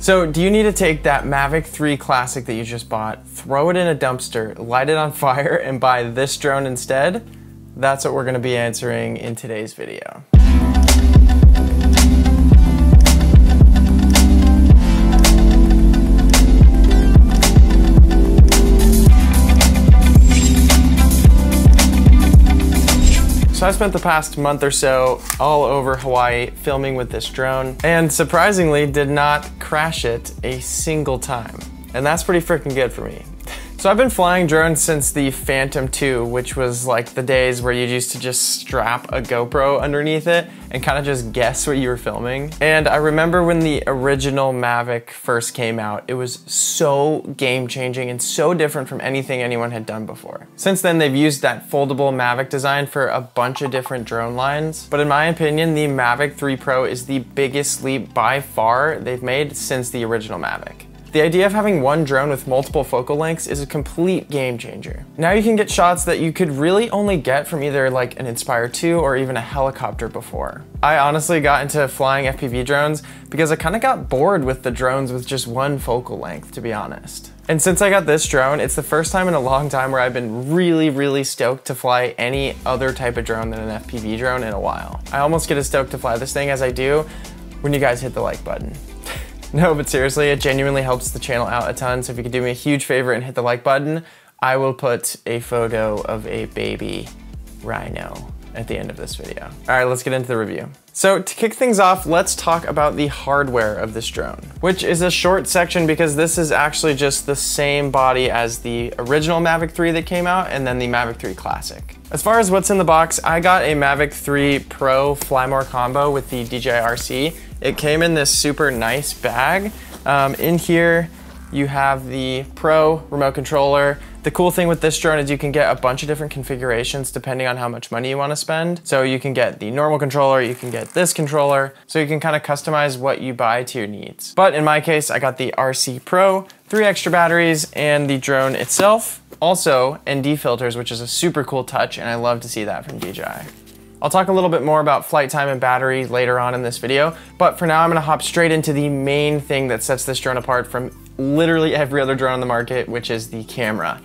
So do you need to take that Mavic 3 Classic that you just bought, throw it in a dumpster, light it on fire, and buy this drone instead? That's what we're gonna be answering in today's video. So I spent the past month or so all over Hawaii filming with this drone, and surprisingly did not crash it a single time. And that's pretty freaking good for me. So I've been flying drones since the Phantom 2, which was like the days where you used to just strap a GoPro underneath it and kind of just guess what you were filming. And I remember when the original Mavic first came out, it was so game-changing and so different from anything anyone had done before. Since then, they've used that foldable Mavic design for a bunch of different drone lines. But in my opinion, the Mavic 3 Pro is the biggest leap by far they've made since the original Mavic. The idea of having one drone with multiple focal lengths is a complete game changer. Now you can get shots that you could really only get from either like an Inspire 2 or even a helicopter before. I honestly got into flying FPV drones because I kind of got bored with the drones with just one focal length, to be honest. And since I got this drone, it's the first time in a long time where I've been really stoked to fly any other type of drone than an FPV drone in a while. I almost get as stoked to fly this thing as I do when you guys hit the like button. No, but seriously, it genuinely helps the channel out a ton, so if you could do me a huge favor and hit the like button, I will put a photo of a baby rhino at the end of this video. All right, let's get into the review. So to kick things off, let's talk about the hardware of this drone, which is a short section because this is actually just the same body as the original Mavic 3 that came out and then the Mavic 3 Classic. As far as what's in the box, I got a Mavic 3 Pro Fly More combo with the DJI RC. It came in this super nice bag. In here, you have the Pro remote controller. The cool thing with this drone is you can get a bunch of different configurations depending on how much money you want to spend. So you can get the normal controller, you can get this controller, so you can kind of customize what you buy to your needs. But in my case, I got the RC Pro, 3 extra batteries, and the drone itself. Also, ND filters, which is a super cool touch, and I love to see that from DJI. I'll talk a little bit more about flight time and battery later on in this video, but for now I'm gonna hop straight into the main thing that sets this drone apart from literally every other drone on the market, which is the camera.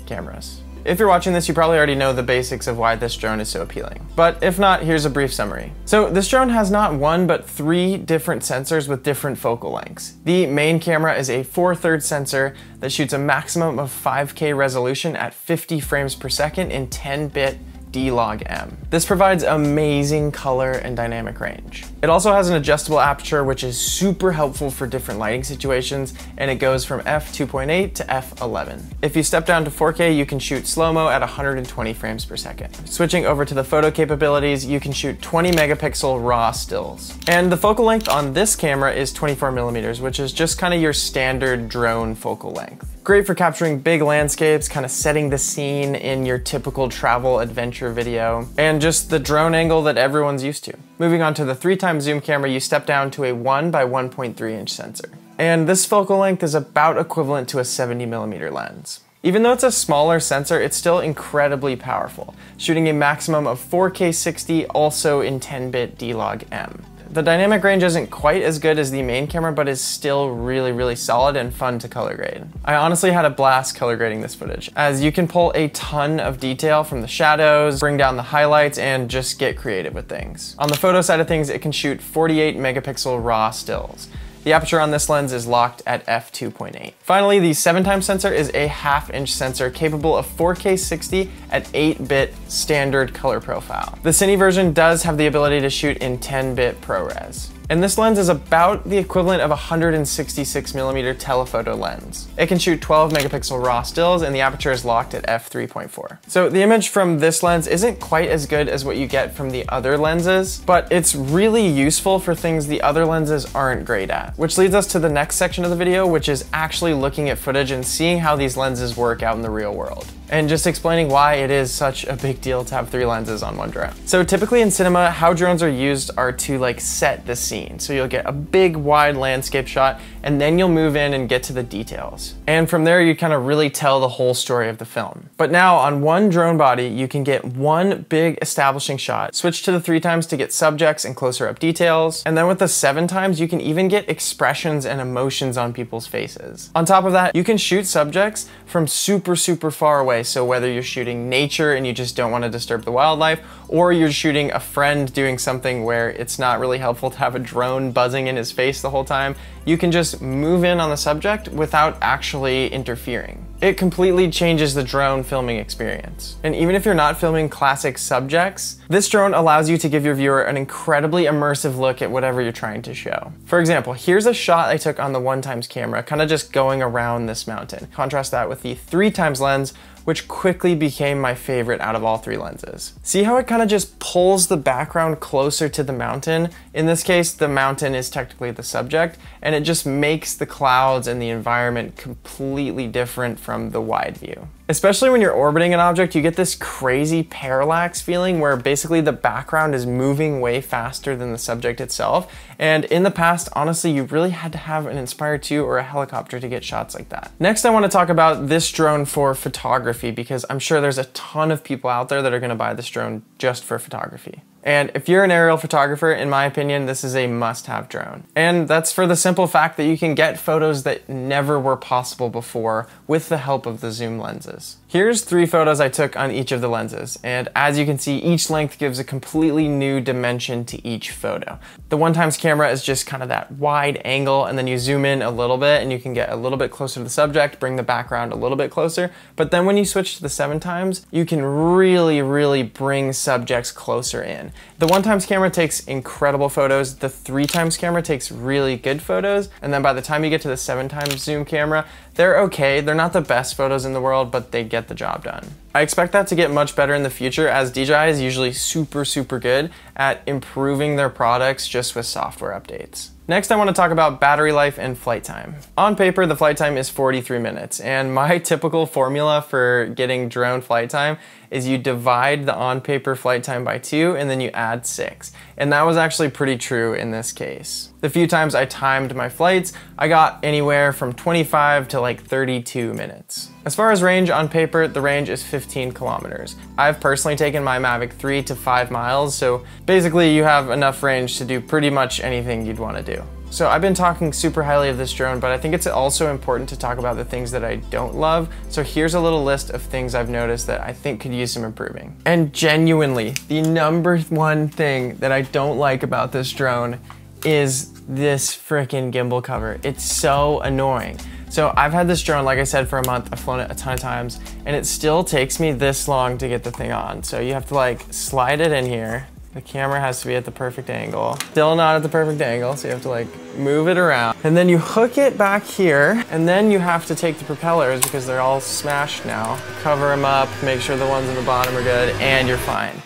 Cameras. If you're watching this, you probably already know the basics of why this drone is so appealing. But if not, here's a brief summary. So this drone has not one, but 3 different sensors with different focal lengths. The main camera is a 4/3 sensor that shoots a maximum of 5K resolution at 50 frames per second in 10-bit D-Log-M. This provides amazing color and dynamic range. It also has an adjustable aperture, which is super helpful for different lighting situations, and it goes from f2.8 to f11. If you step down to 4K, you can shoot slow-mo at 120 frames per second. Switching over to the photo capabilities, you can shoot 20 megapixel raw stills. And the focal length on this camera is 24 millimeters, which is just kind of your standard drone focal length. Great for capturing big landscapes, kind of setting the scene in your typical travel adventure video, and just the drone angle that everyone's used to. Moving on to the 3x zoom camera, you step down to a 1 by 1.3 inch sensor. And this focal length is about equivalent to a 70 millimeter lens. Even though it's a smaller sensor, it's still incredibly powerful, shooting a maximum of 4K 60, also in 10-bit D-Log-M. The dynamic range isn't quite as good as the main camera, but is still really solid and fun to color grade. I honestly had a blast color grading this footage, as you can pull a ton of detail from the shadows, bring down the highlights, and just get creative with things. On the photo side of things, it can shoot 48 megapixel raw stills. The aperture on this lens is locked at f2.8. Finally, the 7x sensor is a 1/2 inch sensor capable of 4K 60 at 8-bit standard color profile. The Cine version does have the ability to shoot in 10-bit ProRes. And this lens is about the equivalent of a 166mm telephoto lens. It can shoot 12 megapixel raw stills, and the aperture is locked at f3.4. So the image from this lens isn't quite as good as what you get from the other lenses, but it's really useful for things the other lenses aren't great at. Which leads us to the next section of the video, which is actually looking at footage and seeing how these lenses work out in the real world. And just explaining why it is such a big deal to have 3 lenses on one drone. So typically in cinema, how drones are used are to like set the scene. scene. So you'll get a big wide landscape shot, and then you'll move in and get to the details. And from there, you kind of really tell the whole story of the film. But now on one drone body, you can get one big establishing shot, switch to the 3x to get subjects and closer up details. And then with the 7x, you can even get expressions and emotions on people's faces. On top of that, you can shoot subjects from super far away. So whether you're shooting nature and you just don't want to disturb the wildlife, or you're shooting a friend doing something where it's not really helpful to have a drone buzzing in his face the whole time, you can just move in on the subject without actually interfering. It completely changes the drone filming experience. And even if you're not filming classic subjects, this drone allows you to give your viewer an incredibly immersive look at whatever you're trying to show. For example, here's a shot I took on the 1x camera, kind of just going around this mountain. Contrast that with the 3x lens, which quickly became my favorite out of all 3 lenses. See how it kind of just pulls the background closer to the mountain? In this case, the mountain is technically the subject, and it just makes the clouds and the environment completely different from the wide view. Especially when you're orbiting an object, you get this crazy parallax feeling where basically the background is moving way faster than the subject itself. And in the past, honestly, you really had to have an Inspire 2 or a helicopter to get shots like that. Next, I want to talk about this drone for photography, because I'm sure there's a ton of people out there that are going to buy this drone just for photography. And if you're an aerial photographer, in my opinion, this is a must-have drone. And that's for the simple fact that you can get photos that never were possible before with the help of the zoom lenses. Here's 3 photos I took on each of the lenses, and as you can see, each length gives a completely new dimension to each photo. The 1x camera is just kind of that wide angle, and then you zoom in a little bit and you can get a little bit closer to the subject, bring the background a little bit closer, but then when you switch to the 7x, you can really bring subjects closer in. The 1x camera takes incredible photos, the 3x camera takes really good photos, and then by the time you get to the 7x zoom camera, they're okay. They're not the best photos in the world, but they get the job done. I expect that to get much better in the future, as DJI is usually super good at improving their products just with software updates. Next, I want to talk about battery life and flight time. On paper, the flight time is 43 minutes, and my typical formula for getting drone flight time is you divide the on-paper flight time by 2 and then you add 6. And that was actually pretty true in this case. The few times I timed my flights, I got anywhere from 25 to like 32 minutes. As far as range, on paper, the range is 15 kilometers. I've personally taken my Mavic 3 to 5 miles, so basically you have enough range to do pretty much anything you'd want to do. So I've been talking super highly of this drone, but I think it's also important to talk about the things that I don't love. So here's a little list of things I've noticed that I think could use some improving. And genuinely, the #1 thing that I don't like about this drone is this freaking gimbal cover. It's so annoying. So I've had this drone, like I said, for a month. I've flown it a ton of times, and it still takes me this long to get the thing on. So you have to like slide it in here. The camera has to be at the perfect angle. Still not at the perfect angle, so you have to like move it around. And then you hook it back here, and then you have to take the propellers because they're all smashed now. Cover them up, make sure the ones in the bottom are good, and you're fine.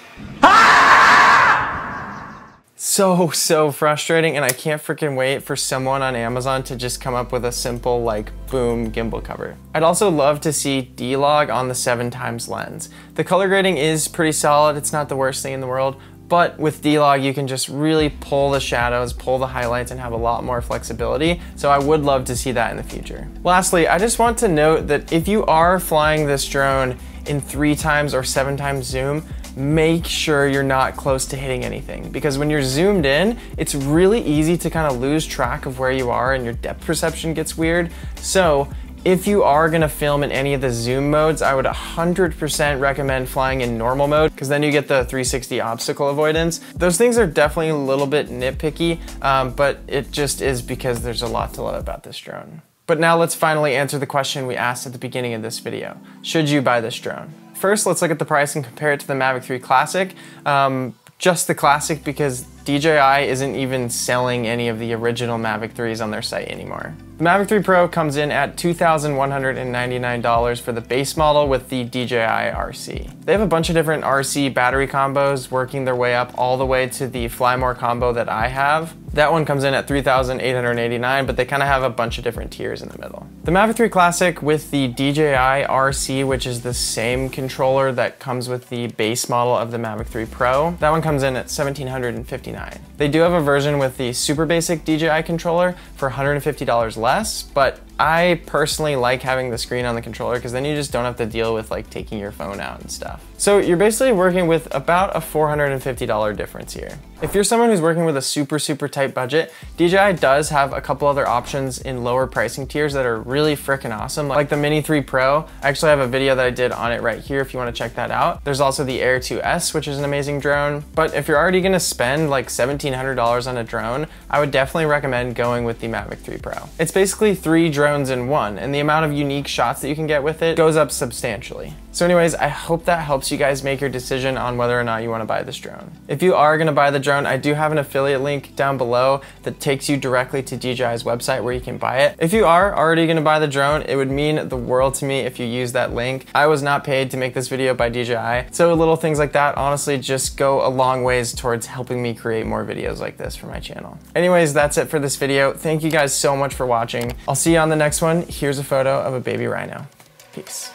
So frustrating, and I can't freaking wait for someone on Amazon to just come up with a simple like boom gimbal cover. I'd also love to see D-Log on the 7x lens. The color grading is pretty solid, it's not the worst thing in the world, but with D-Log you can just really pull the shadows, pull the highlights, and have a lot more flexibility, so I would love to see that in the future. Lastly, I just want to note that if you are flying this drone in 3x or 7x zoom, make sure you're not close to hitting anything, because when you're zoomed in, it's really easy to kind of lose track of where you are and your depth perception gets weird. So if you are gonna film in any of the zoom modes, I would 100% recommend flying in normal mode, because then you get the 360 obstacle avoidance. Those things are definitely a little bit nitpicky, but it just is because there's a lot to love about this drone. But now let's finally answer the question we asked at the beginning of this video. Should you buy this drone? First, let's look at the price and compare it to the Mavic 3 Classic. Just the Classic, because DJI isn't even selling any of the original Mavic 3s on their site anymore. The Mavic 3 Pro comes in at $2,199 for the base model with the DJI RC. They have a bunch of different RC battery combos working their way up all the way to the Fly More combo that I have. That one comes in at $3,889, but they kind of have a bunch of different tiers in the middle. The Mavic 3 Classic with the DJI RC, which is the same controller that comes with the base model of the Mavic 3 Pro, that one comes in at $1,759. $169. They do have a version with the super basic DJI controller for $150 less, but I personally like having the screen on the controller because then you just don't have to deal with like taking your phone out and stuff. So you're basically working with about a $450 difference here. If you're someone who's working with a super tight budget, DJI does have a couple other options in lower pricing tiers that are really freaking awesome, like the Mini 3 Pro. I actually have a video that I did on it right here if you want to check that out. There's also the Air 2S, which is an amazing drone. But if you're already going to spend like $1,700 on a drone, I would definitely recommend going with the Mavic 3 Pro. It's basically 3 drones in one, and the amount of unique shots that you can get with it goes up substantially. So anyways, I hope that helps you guys make your decision on whether or not you want to buy this drone. If you are going to buy the drone, I do have an affiliate link down below that takes you directly to DJI's website where you can buy it. If you are already going to buy the drone, it would mean the world to me if you use that link. I was not paid to make this video by DJI, so little things like that honestly just go a long ways towards helping me create more videos like this for my channel. Anyways, that's it for this video. Thank you guys so much for watching. I'll see you on the next one. Here's a photo of a baby rhino. Peace.